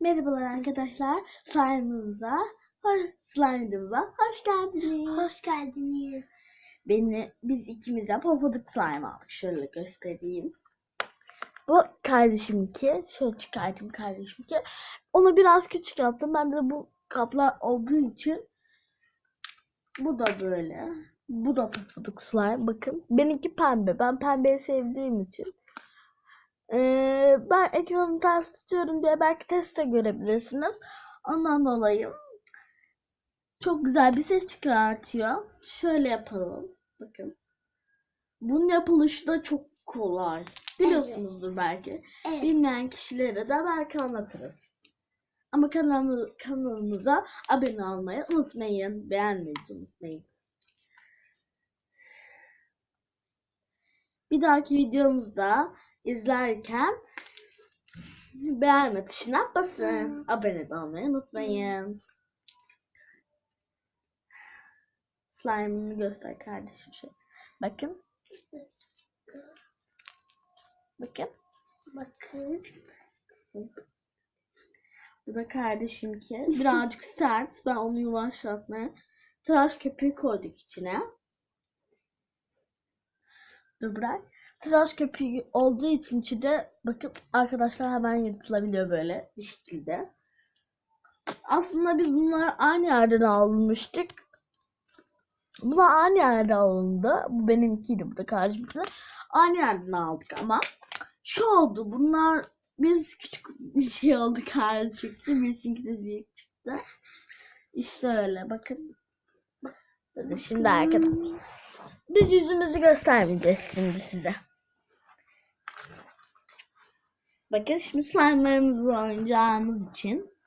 Merhabalar arkadaşlar. Slime videomuza hoş geldiniz. Hoş geldiniz. Biz ikimiz de pofuduk slime aldık. Şöyle göstereyim. Bu kardeşimki. Şöyle çıkartayım kardeşimki. Onu biraz küçük yaptım. Ben de bu kaplar olduğu için bu da böyle. Bu da pofuduk slime. Bakın. Benimki pembe. Ben pembeyi sevdiğim için. Ben ekranı ters tutuyorum diye belki teste görebilirsiniz. Ondan dolayı çok güzel bir ses çıkartıyor. Şöyle yapalım. Bakın. Bunun yapılışı da çok kolay. Biliyorsunuzdur belki. Evet. Bilmeyen kişilere de belki anlatırız. Ama kanalımıza abone olmayı unutmayın. Beğenmeyi unutmayın. Bir dahaki videomuzda izlerken beğenme tuşuna basın. Abone olmayı unutmayın. Slime'ını göster kardeşim. Bakın. Bakın. Bakın. Bu da kardeşimki. Birazcık sert. Ben onu yumuşatmaya. Tıraş köpüğü koyduk içine. Dur bırak. Tıraş köpüğü olduğu için içinde bakın arkadaşlar hemen yırtılabiliyor böyle bir şekilde. Aslında biz bunları aynı yerden almıştık. Bunlar aynı yerden alındı. Bu benimkiydi, bu da kardeşimki. Aynı yerden aldık ama şu oldu. Bunlar birisi küçük bir şey oldu, kardeş çıktı. Birisi de büyük çıktı. İşte öyle bakın. Şimdi arkadaşlar. Biz yüzümüzü göstermeyeceğiz şimdi size. Bakın şimdi slime'larımızı oynayacağımız için.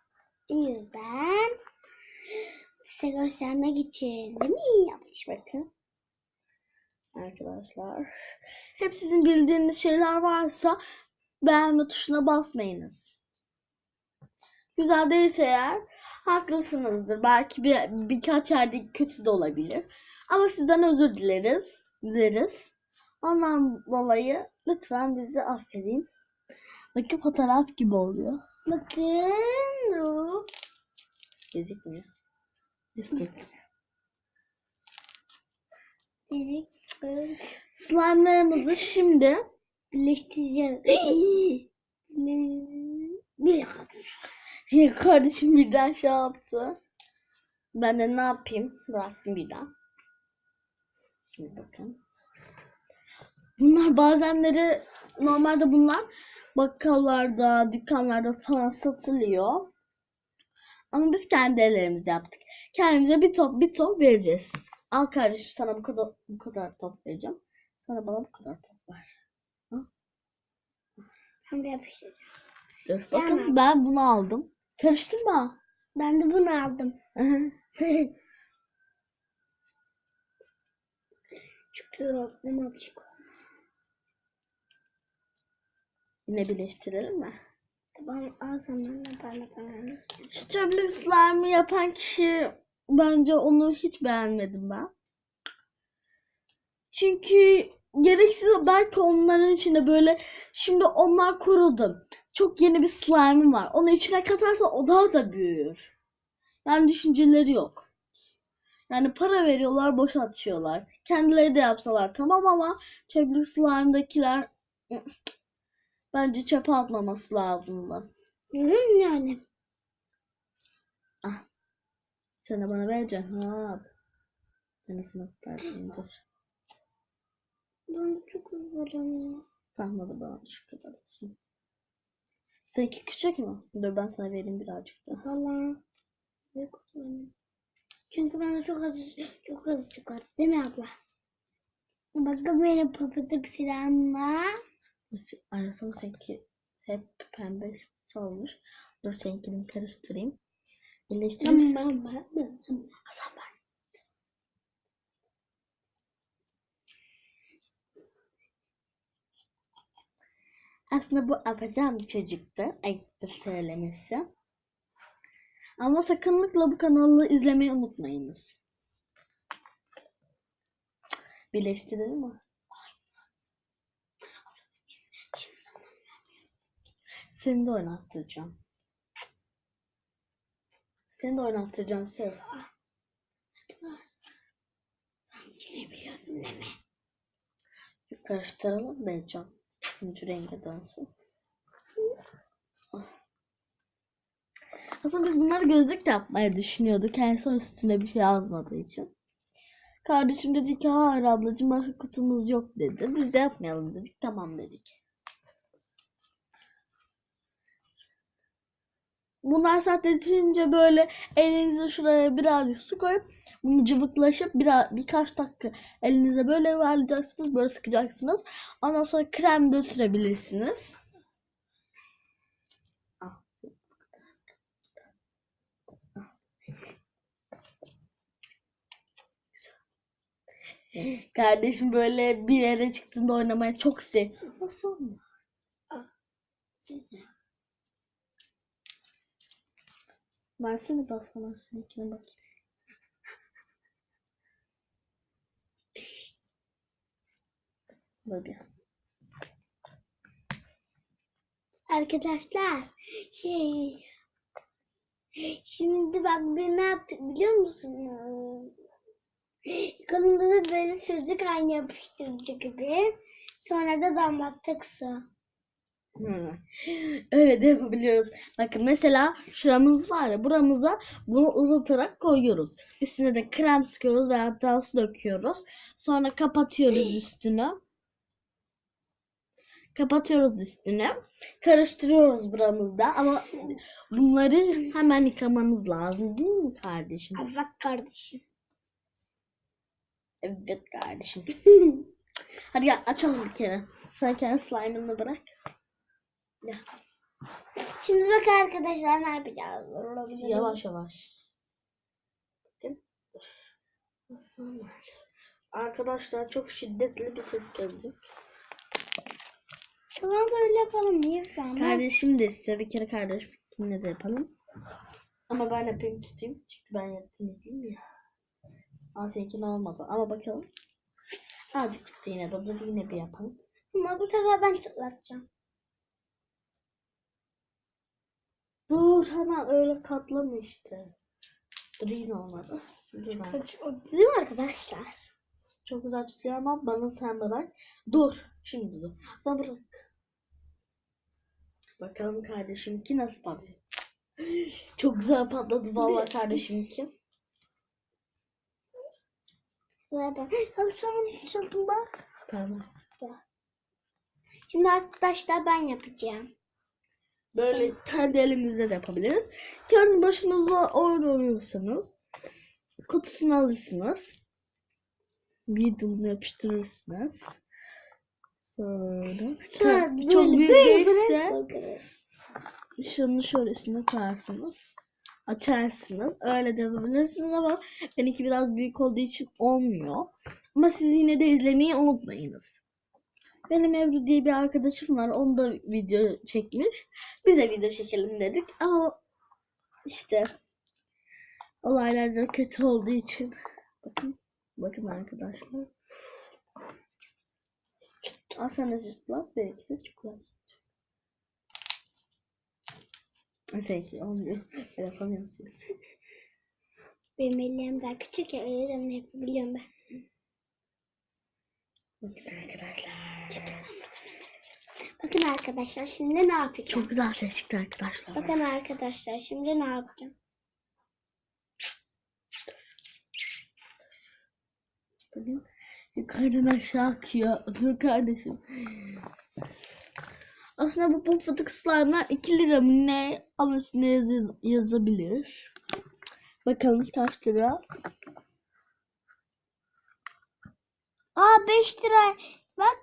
O yüzden size göstermek için değil mi yapmış Bakın. Arkadaşlar. Hep sizin bildiğiniz şeyler varsa beğenme tuşuna basmayınız. Güzel değilse eğer haklısınızdır. Belki birkaç yerde kötü de olabilir. Ama sizden özür dileriz. Ondan dolayı lütfen bizi affedin. Bakın fotoğraf gibi oluyor. Bakın. Gözükmüyor. Düz tut. Evet. Slime'larımızı şimdi Birleştireceğiz. Bir kadın. kardeşim birden şey yaptı. Ben de ne yapayım? Bıraktım birden. Şimdi bakın. Bunlar bazenleri normalde bunlar bakkallarda, dükkanlarda falan satılıyor. Ama biz kendi ellerimizle yaptık. Kendimize bir top vereceğiz. Al kardeşim, sana bu kadar top vereceğim. Sana bana bu kadar top ver. Ben de yapıştıracağım. Dur bakın, ben bunu aldım. Karıştırma. Ben de bunu aldım. Çok güzel oldu. Ne yapacak? Yine birleştirelim mi? Tamam, al sen de parmaklarını. Şu çöplük slime'ı yapan kişi, bence onu hiç beğenmedim ben. Çünkü gereksiz, belki onların içinde böyle, şimdi onlar kurudu. Çok yeni bir slime'ım var. Onu içine katarsa o daha da büyür. Yani düşünceleri yok. Yani para veriyorlar, boşa atıyorlar. Kendileri de yapsalar tamam ama çöplük slime'dakiler bence çöpe atmaması lazımdı. Yani. Ah, sen de bana vereceksin. Ha. Ben de sana vereyim, dur. Ben çok üzülüyorum. Tahmadı bana şu kadar olsun. Seninki küçük mü? Dur ben sana vereyim birazcık da. Valla. Çünkü bana çok hızlı çıkar. Değil mi abla? Bakın benim papatık silahımla. Arasana, seninki hep pembe olmuş. Dur seninkini karıştırayım. Birleştireyim. Hasan ben. Aslında bu yapacağım bir çocuktu. Ayıptır söylemesi. Ama sakınlıkla bu kanalı izlemeyi unutmayınız. Birleştirelim mi? Seni de oynattıracağım. Seni de oynattıracağım söz. Rengini biliyorsun değil mi? Karıştıralım Beycan. Üçüncü renge dönsün. Aslında biz bunları gözlük de yapmaya düşünüyorduk. En son üstüne bir şey yazmadığı için. Kardeşim dedi ki hayır ablacığım başka kutumuz yok dedi. Biz de yapmayalım dedik. Tamam dedik. Bunlar sertleşince böyle elinize şuraya birazcık su koyup bunu cıvıklaşıp birkaç dakika elinize böyle yuvarlayacaksınız. Böyle sıkacaksınız. Ondan sonra krem de sürebilirsiniz. Kardeşim böyle bir yere çıktığında oynamaya çok seviyor. Versene basmalar seninkine bakayım. Böyle. Arkadaşlar şey şimdi bak ne yaptık biliyor musunuz? Kolumda da böyle sözlük aynı yapıştırıcı gibi. Sonra da damlattık su. Öyle de yapabiliyoruz. Bakın mesela şuramız var ya buramıza bunu uzatarak koyuyoruz. Üstüne de krem sıkıyoruz ve hatta su döküyoruz. Sonra kapatıyoruz üstünü. Kapatıyoruz üstünü. Karıştırıyoruz buramızda ama bunları hemen yıkamanız lazım değil mi kardeşim? Evet kardeşim. Evet kardeşim. Hadi gel açalım bir kere. Sen kendi slime'ını bırak. Ya. Şimdi bak arkadaşlar ne yapacağız? Yavaş yavaş. Bakın. Arkadaşlar çok şiddetli bir ses geldi. Tamam böyle yapalım. Niye sen? Kardeşim de istiyor. Bir kere kardeşimle de yapalım. Ama ben yapayım tutayım. Çünkü ben yaptım değil ya. Ama seninkine olmadı. Ama bakalım. Azıcık çıktı yine de. Dur yine bir yapalım. Ama bu sefer ben çıtlatacağım. Dur hemen öyle katlama işte. Dur yine olmadı. Dur ben. Değil mi arkadaşlar? Çok güzel çıkıyor ama bana sen bırak. Dur. Şimdi dur. Bana bırak. Bakalım kardeşimki nasıl patlıyor. Çok güzel patladı vallahi kardeşimki. Zaten. Hadi sen çaldım bak. Tamam. Şimdi arkadaşlar ben yapacağım. Böyle kendi elinizde de yapabiliriz. Kendi başınıza oynuyorsanız kutusunu alırsınız. Bir bunu yapıştırırsınız. Sonra çok büyük değilse şunu şöylesine koyarsınız. Açarsınız. Öyle de yapabilirsiniz ama benimki biraz büyük olduğu için olmuyor. Ama siz yine de izlemeyi unutmayınız. Benim Ebru diye bir arkadaşım var. Onu da video çekmiş. Bize video çekelim dedik. Ama işte olaylar da kötü olduğu için. Bakın. Bakın arkadaşlar. Al sana cıslat. Belki de çikolata. Belki olmuyor. Ben yapamıyorum size. Benim ellerim daha küçük ya öyle de yapabiliyorum ben. Bakın arkadaşlar. Bakın arkadaşlar şimdi ne yapacağım? Çok güzel ses çıktı arkadaşlar. Bakın arkadaşlar şimdi ne yapacağım? Bakın. Yukarıdan aşağı akıyor. Dur kardeşim. Aslında bu pofuduk slime'lar 2 lira mı ne? Ama üstüne yazabilir. Bakalım kaç lira? 5 lira. Bak.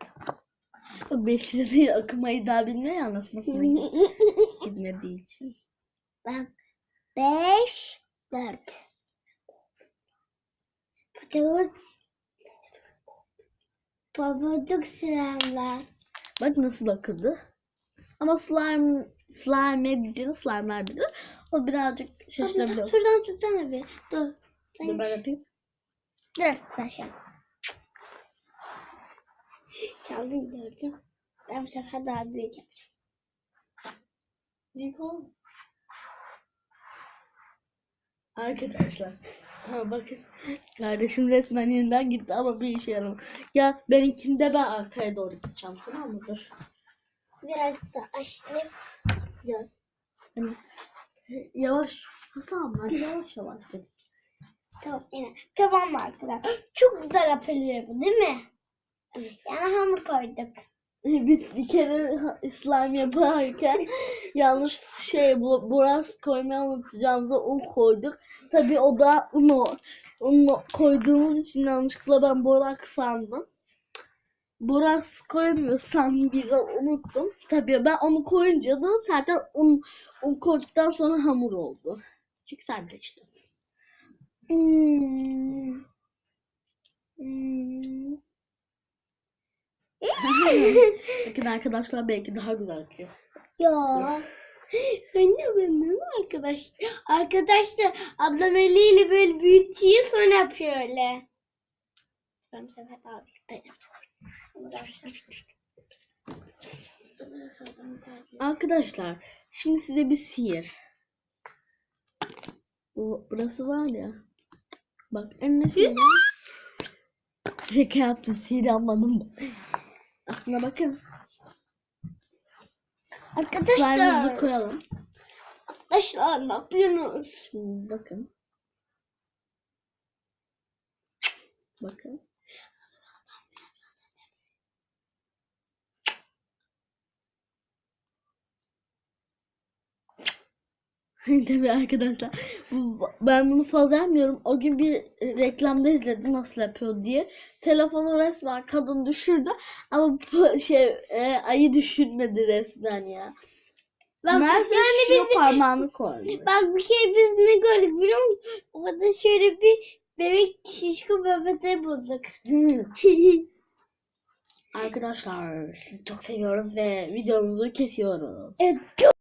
5 lira değil. Akımayı daha bilmiyor ya anasını gitmediği için. Bak. 5 4 Pabuduk slime'lar. Bak nasıl akıdı. Ama slime edeceğiniz slime'lar bilir. O birazcık şaşırabiliyor. Şuradan tutsana bir. Dur. Dur ben yapayım. Dur arkadaşlar. Çaldım gördüm. Ben bu sefer daha büyük yapacağım. Büyük oldu. Arkadaşlar. Ha, bakın. Kardeşim resmen yeniden gitti ama bir işe yaramıyor. Ya benimkinde ben arkaya doğru gideceğim, tamam mı? Dur. Birazcık daha aşağı. Gel. Hani, yavaş. Hasan bak, yavaş yavaş dedim. Tamam yine. Tamam arkadaşlar. Çok güzel yapılıyor bu değil mi? Yani hamur koyduk. Biz bir kere slime yaparken yanlış boraz koymayı unutacağımıza un koyduk. Tabii o da unu koyduğumuz için yanlışlıkla ben borak sandım. Boraz koyamıyor sandım, bir de unuttum. Tabii ben onu koyunca da zaten un koyduktan sonra hamur oldu. Çünkü sen de işte. Hmm. Hmm. Bakın arkadaşlar, belki daha güzel akıyor. Ya. Sen de ben değil mi arkadaş? Arkadaşlar ablam eliyle böyle büyütüyor sonra yapıyor öyle. Ben bu sefer daha birlikte Arkadaşlar şimdi size bir sihir. Burası var ya. Bak en şöyle. Şaka yaptım, sihir anladım mı? Aslında bakın. Slime'ımızı Arkadaşlar. koyalım. Arkadaşlar ne yapıyorsunuz? Şimdi bakın. Bakın. Tabii arkadaşlar, ben bunu fazla yapmıyorum. O gün bir reklamda izledim nasıl yapıyor diye. Telefonu resmen kadın düşürdü ama ayı düşürmedi resmen ya. Bak, Merve yani şu parmağını koymuş. Bak bir kere biz ne gördük biliyor musun? Orada şöyle bir bebek şişko bebeği bulduk. Arkadaşlar sizi çok seviyoruz ve videomuzu kesiyoruz. Evet,